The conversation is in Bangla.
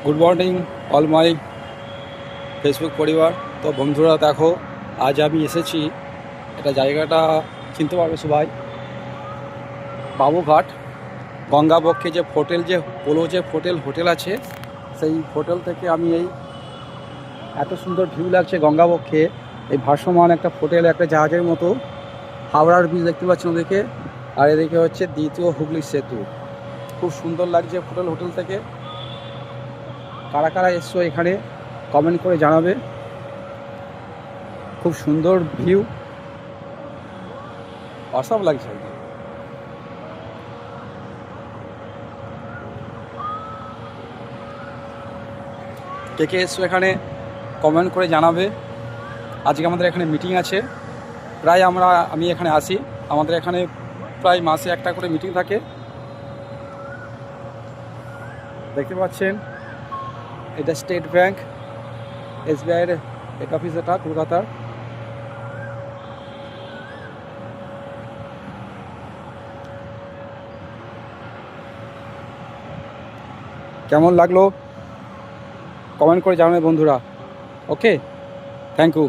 Good morning all my Facebook পরিবার। তো বন্ধুরা দেখো, আজ আমি এসেছি, এটা জায়গাটা চিনতে পারবে সবাই, বাবুঘাট গঙ্গাবক্ষে যে হোটেল, যে পোলো যে হোটেল আছে, সেই হোটেল থেকে আমি এই এত সুন্দর ভিউ লাগছে গঙ্গাবক্ষে। এই ভাসমান একটা হোটেল, একটা জাহাজের মতো হাওড়ার ব্রিজ দেখতে পাচ্ছেন ওদিকে, আর এদিকে হচ্ছে দ্বিতীয় হুগলি সেতু। খুব সুন্দর লাগছে হোটেল থেকে। কারা কারা এসছো এখানে কমেন্ট করে জানাবে। খুব সুন্দর ভিউ, অসম লাগছে একদম। কে কে এসছো এখানে কমেন্ট করে জানাবে। আজকে আমাদের এখানে মিটিং আছে, প্রায় আমি এখানে আসি, আমাদের এখানে প্রায় মাসে একটা করে মিটিং থাকে। দেখতে পাচ্ছেন এটা স্টেট ব্যাংক, এসবিআইয়ের হেড অফিস, এটা কলকাতার। কেমন লাগলো কমেন্ট করে জানাবে বন্ধুরা। ওকে, থ্যাংক ইউ।